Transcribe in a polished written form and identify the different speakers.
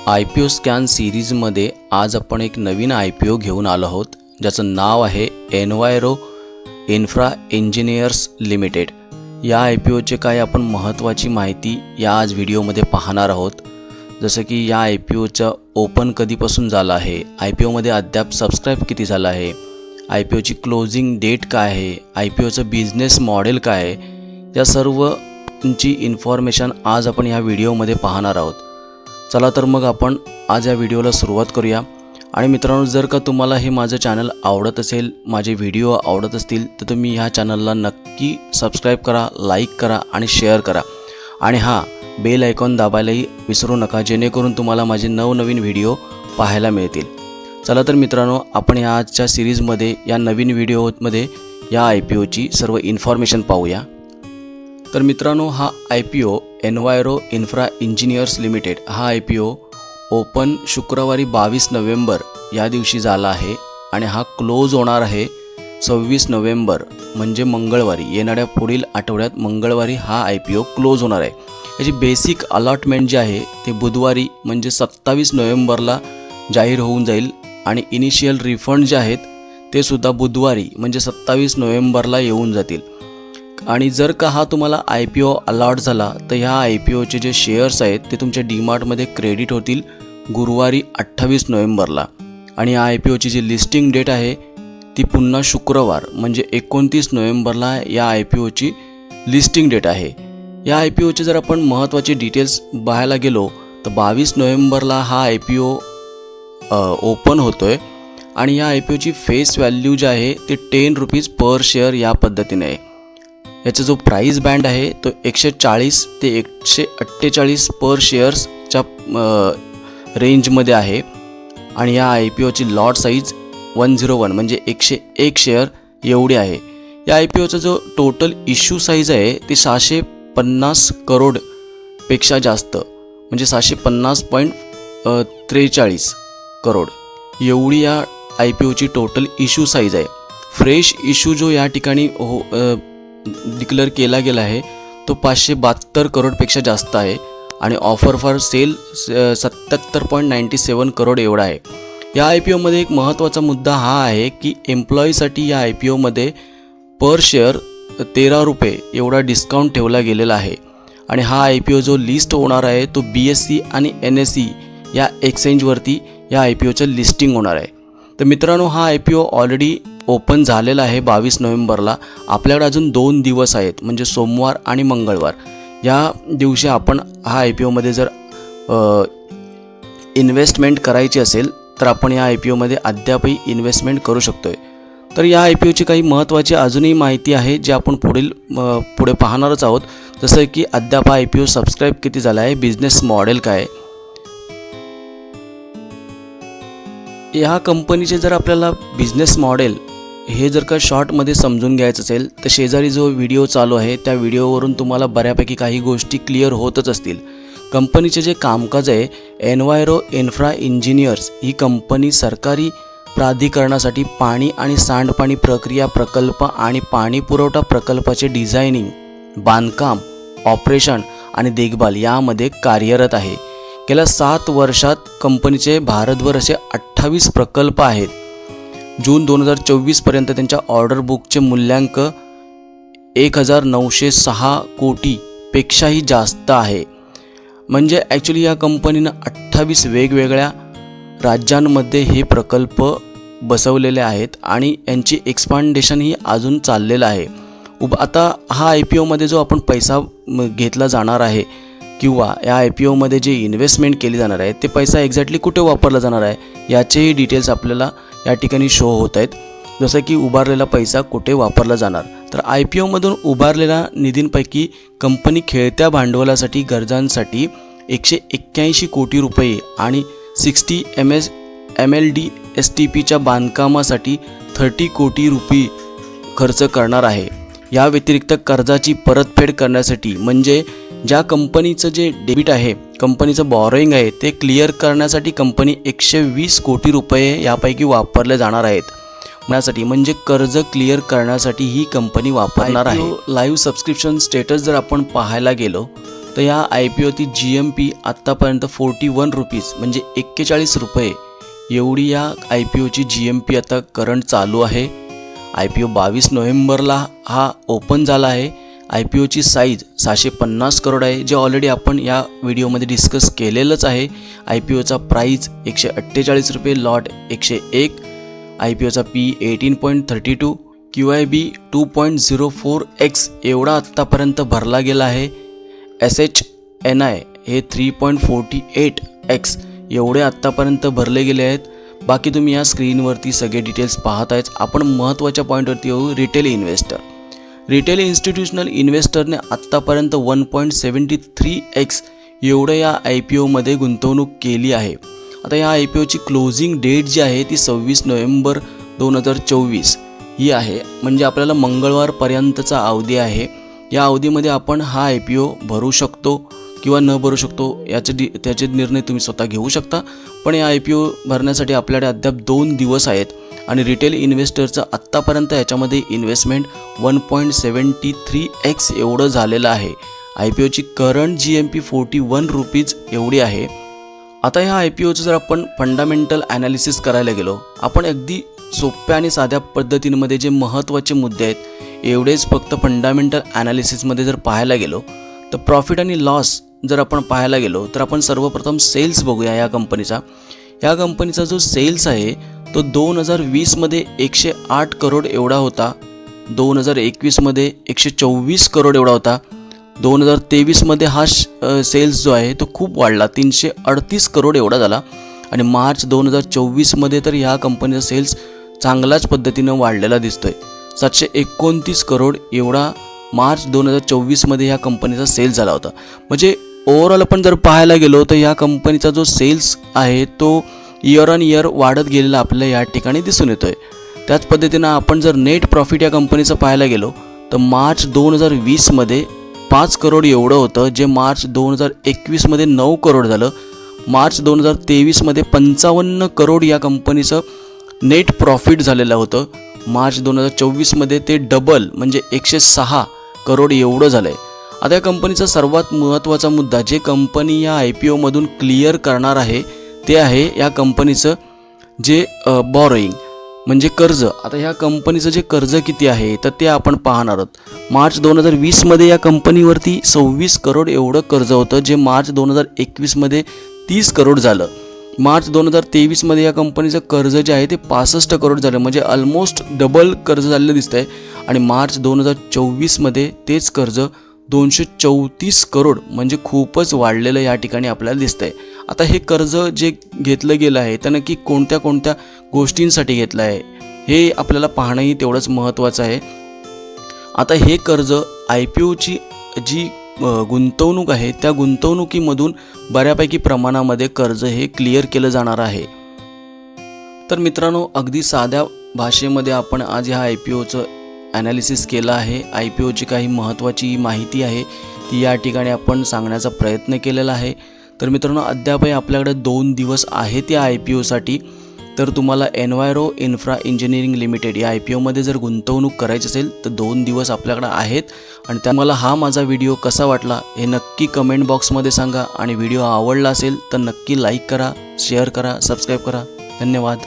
Speaker 1: IPO scan सिरीजमध्ये आज आपण एक नवीन IPO घेऊन आलो आहोत, ज्याचं नाव आहे एनवायरो इन्फ्रा इंजिनियर्स लिमिटेड। या IPOचे काय आपण महत्त्वाची माहिती या आज व्हिडिओमध्ये पाहणार आहोत। जसं की या IPOचा ओपन कधीपासून झाला आहे, IPOमध्ये अद्याप सबस्क्राइब किती झाला आहे, IPOची क्लोजिंग डेट काय आहे, IPOचं बिझनेस मॉडेल काय आहे, या सर्वची इन्फॉर्मेशन आज आपण या व्हिडिओमध्ये पाहणार आहोत। चला तर मग आपण आज या व्हिडिओला सुरुवात करूया। आणि मित्रांनो, जर का तुम्हाला हे माझं चॅनल आवडत असेल, माझे व्हिडिओ आवडत असतील, तर तुम्ही ह्या चॅनलला नक्की सबस्क्राइब करा, लाईक करा आणि शेअर करा। आणि हां, बेल आयकॉन दाबायलाही विसरू नका, जेणेकरून तुम्हाला माझे नवनवीन व्हिडिओ पाहायला मिळतील। चला तर मित्रांनो, आपण या आजच्या सिरीजमध्ये या नवीन व्हिडिओमध्ये या IPOची सर्व इन्फॉर्मेशन पाहूया। तर मित्रांनो, हा IPO enviro infra engineers limited हा IPO ओपन शुक्रवारी 22 नोव्हेंबर या दिवशी झाला आहे आणि हा क्लोज होणार आहे 26 नोव्हेंबर म्हणजे मंगळवारी। येणाऱ्या पुढील आठवड्यात मंगळवारी हा IPO क्लोज होणार आहे। याची बेसिक अलॉटमेंट जी आहे ते बुधवारी म्हणजे 27 नोव्हेंबरला जाहीर होऊन जाईल आणि इनिशियल रिफंड जे आहेत ते सुद्धा बुधवारी म्हणजे 27 नोव्हेंबरला येऊन जातील। आणि जर का हा तुम्हाला IPO अलॉट झाला तर ह्या IPOचे जे शेअर्स आहेत ते तुमच्या डीमार्टमध्ये क्रेडिट होतील गुरुवारी 28 नोव्हेंबरला। आणि या IPOची जी लिस्टिंग डेट आहे ती पुन्हा शुक्रवार म्हणजे 29 नोव्हेंबरला या IPOची लिस्टिंग डेट आहे। या IPOचे जर आपण महत्त्वाचे डिटेल्स पाहायला गेलो तर 22 नोव्हेंबरला हा IPO ओपन होतोय आणि या IPOची फेस व्हॅल्यू जी आहे ते 10 रुपीज पर शेअर या पद्धतीने आहे। याचा जो प्राइस बँड आहे तो 140 ते 148 पर शेअर्सच्या रेंजमध्ये आहे। आणि या IPOची लॉट साईज 101 म्हणजे 101 शेअर एवढी आहे। या IPOचा जो टोटल इश्यू साईज आहे ते 650 करोडपेक्षा जास्त म्हणजे 650.43 करोड एवढी या IPOची टोटल इश्यू साईज आहे। फ्रेश इश्यू जो या ठिकाणी डिक्लेअर केला गेला आहे तो 572 करोडपेक्षा जास्त आहे आणि ऑफर फॉर सेल 77.97 करोड एवढा आहे। या IPOमध्ये एक महत्त्वाचा मुद्दा हा आहे की एम्प्लॉईसाठी या IPOमध्ये पर शेअर 13 रुपये एवढा डिस्काउंट ठेवला गेलेला आहे। आणि हा IPO जो लिस्ट होणार आहे तो BSE आणि NSE या एक्सचेंजवरती या IPOचं लिस्टिंग होणार आहे। तर मित्रांनो, हा IPO ऑलरेडी ओपन झालेला आहे 22 नोव्हेंबरला। आपल्याकडे अजून 2 दिवस आहेत म्हणजे सोमवार आणि मंगळवार या दिवशी आपण हा IPOमध्ये जर इन्व्हेस्टमेंट करायची असेल तर आपण या IPOमध्ये अद्यापही इन्व्हेस्टमेंट करू शकतोय। तर या IPOची काही महत्त्वाची अजूनही माहिती आहे जे आपण पुढे पाहणारच आहोत। जसं की अद्याप हा IPO सबस्क्राईब किती झाला आहे, बिझनेस मॉडेल काय आहे। या कंपनीचे जर आपल्याला बिझनेस मॉडेल हे जर का शॉर्टमध्ये समजून घ्यायचं असेल तर शेजारी जो व्हिडिओ चालू आहे त्या व्हिडिओवरून तुम्हाला बऱ्यापैकी काही गोष्टी क्लिअर होतच असतील। कंपनीचे जे कामकाज आहे, एनवायरो इन्फ्रा इंजिनियर्स ही कंपनी सरकारी प्राधिकरणासाठी पाणी आणि सांडपाणी प्रक्रिया प्रकल्प आणि पाणी पुरवठा प्रकल्पाचे डिझायनिंग, बांधकाम, ऑपरेशन आणि देखभाल यामध्ये कार्यरत आहे। गेल्या 7 वर्षात कंपनीचे भारतभर असे 28 प्रकल्प आहेत। जून 2024 पर्यंत त्यांच्या ऑर्डर बुकचे मूल्यांक 1906 कोटीपेक्षाही जास्त आहे। म्हणजे ॲक्च्युली या कंपनीनं 28 वेगवेगळ्या राज्यांमध्ये हे प्रकल्प बसवलेले आहेत आणि यांची एक्सपांडेशनही अजून चाललेलं आहे। आता हा IPOमध्ये जो आपण पैसा घेतला जाणार आहे किंवा या IPOमध्ये जे इन्व्हेस्टमेंट केली जाणार आहे ते पैसा एक्झॅक्टली कुठे वापरला जाणार आहे याचेही डिटेल्स आपल्याला या ठिकाणी शो होत आहेत। जसं की उभारलेला पैसा कुठे वापरला जाणार, तर IPOमधून उभारलेल्या निधींपैकी कंपनी खेळत्या भांडवलासाठी गरजांसाठी 181 कोटी रुपये आणि 60 MLD STPच्या बांधकामासाठी 30 कोटी रुपये खर्च करणार आहे। या व्यतिरिक्त कर्जाची परतफेड करण्यासाठी म्हणजे ज्या कंपनीचं जे डेबिट आहे, कंपनीचं बॉरोईंग आहे ते क्लिअर करण्यासाठी कंपनी 120 कोटी रुपये यापैकी वापरले जाणार आहेत। यासाठी म्हणजे कर्ज क्लिअर करण्यासाठी ही कंपनी वापरणार आहे। लाईव्ह सबस्क्रिप्शन स्टेटस जर आपण पाहायला गेलो तर या IPOची GMP आत्तापर्यंत 41 रुपीज म्हणजे 41 रुपये एवढी या IPOची GMP आता करंट चालू आहे. IPO 22 नोव्हेंबरला हा ओपन झाला आहे. IPOची साईज 650 करोड आहे, जे ऑलरेडी आपण या व्हिडिओमध्ये डिस्कस केलेलंच आहे. IPOचा प्राईज 148 रुपये, लॉट 101, IPOचा P 18.32, QIB 2.04x एवढा आत्तापर्यंत भरला गेला आहे. SHNI हे 3.48x एवढे आत्तापर्यंत भरले गेले आहेत. बाकी तुम्ही या स्क्रीनवरती सगळे डिटेल्स पाहत आहेत. आपण महत्त्वाच्या पॉईंटवरती येऊ. रिटेल इन्व्हेस्टर, रिटेल इन्स्टिट्यूशनल इन्व्हेस्टरने आत्तापर्यंत 1.73x एवढं या IPOमध्ये गुंतवणूक केली आहे. आता या IPOची क्लोजिंग डेट जी आहे ती 26 नोव्हेंबर 2024 ही आहे, म्हणजे आपल्याला मंगळवारपर्यंतचा अवधी आहे. या अवधीमध्ये आपण हा IPO भरू शकतो किंवा न भरू शकतो त्याचे निर्णय तुम्ही स्वतः घेऊ शकता. पण या IPO भरण्यासाठी आपल्याकडे अद्याप 2 दिवस आहेत आणि रिटेल इन्व्हेस्टरचं आत्तापर्यंत याच्यामध्ये इन्व्हेस्टमेंट 1.73x एवढं झालेलं आहे. IPOची करंट GMP 41 रुपीज एवढी आहे. आता ह्या IPOचं जर आपण फंडामेंटल ॲनालिसिस करायला गेलो, आपण अगदी सोप्या आणि साध्या पद्धतीमध्ये जे महत्त्वाचे मुद्दे आहेत एवढेच फक्त फंडामेंटल ॲनालिसिसमध्ये जर पाहायला गेलो तर प्रॉफिट आणि लॉस जर आपण पाहायला गेलो तर आपण सर्वप्रथम सेल्स बघूया या कंपनीचा. या कंपनीचा जो सेल्स आहे तो 2020मध्ये 108 करोड एवढा होता, 2021मध्ये 124 करोड एवढा होता, 2023मध्ये हा सेल्स जो आहे तो खूप वाढला, 338 करोड एवढा झाला आणि मार्च 2024मध्ये तर ह्या कंपनीचा सेल्स चांगल्याच पद्धतीनं वाढलेला दिसतोय. 729 करोड एवढा मार्च 2024मध्ये ह्या कंपनीचा सेल्स झाला होता. म्हणजे ओव्हरऑल आपण जर पाहायला गेलो तर ह्या कंपनीचा जो सेल्स आहे तो इयर ऑन इयर वाढत गेलेला आपल्याला या ठिकाणी दिसून येतोय. त्याच पद्धतीनं आपण जर नेट प्रॉफिट या कंपनीचं पाहायला गेलो तर मार्च 2020मध्ये 5 करोड एवढं होतं, जे मार्च 2021मध्ये 9 करोड झालं. मार्च 2023मध्ये 55 करोड या कंपनीचं नेट प्रॉफिट झालेलं होतं. मार्च 2024मध्ये ते डबल म्हणजे 106 करोड एवढं झालं आहे. आता या कंपनीचा सर्वात महत्त्वाचा मुद्दा जे कंपनी या IPOमधून क्लिअर करणार आहे ते आहे या कंपनीचं जे बॉरोईंग म्हणजे कर्ज. आता ह्या कंपनीचं जे कर्ज किती आहे तर ते आपण पाहणार आहोत. मार्च 2020मध्ये या कंपनीवरती 26 करोड एवढं कर्ज होतं, जे मार्च 2021मध्ये 30 करोड झालं. मार्च 2023मध्ये या कंपनीचं कर्ज जे आहे ते 65 करोड झालं, म्हणजे ऑलमोस्ट डबल कर्ज झालेलं दिसतंय. आणि मार्च 2024मध्ये तेच कर्ज 234 करोड म्हणजे खूपच वाढलेलं या ठिकाणी आपल्याला दिसतंय. आता हे कर्ज जे घेतलं गेलं आहे तर नक्की कोणत्या कोणत्या गोष्टींसाठी घेतलं आहे हे आपल्याला पाहणंही तेवढंच महत्त्वाचं आहे. आता हे कर्ज IPOची जी गुंतवणूक आहे त्या गुंतवणुकीमधून बऱ्यापैकी प्रमाणामध्ये कर्ज हे क्लिअर केलं जाणार आहे. तर मित्रांनो, अगदी साध्या भाषेमध्ये आपण आज ह्या IPOचं ॲनालिसिस केलं आहे. IPOची काही महत्त्वाची माहिती आहे ती या ठिकाणी आपण सांगण्याचा प्रयत्न केलेला आहे. तर मित्रांनो, अद्यापही आपल्याकडे 2 दिवस आहेत या IPOसाठी. तर तुम्हाला एनवायरो इन्फ्रा इंजिनिअरिंग लिमिटेड या IPOमध्ये जर गुंतवणूक करायची असेल तर 2 दिवस आपल्याकडे आहेत. आणि त्यामुळे हा माझा व्हिडिओ कसा वाटला हे नक्की कमेंट बॉक्समध्ये सांगा. आणि व्हिडिओ आवडला असेल तर नक्की लाईक करा, शेअर करा, सबस्क्राईब करा. धन्यवाद.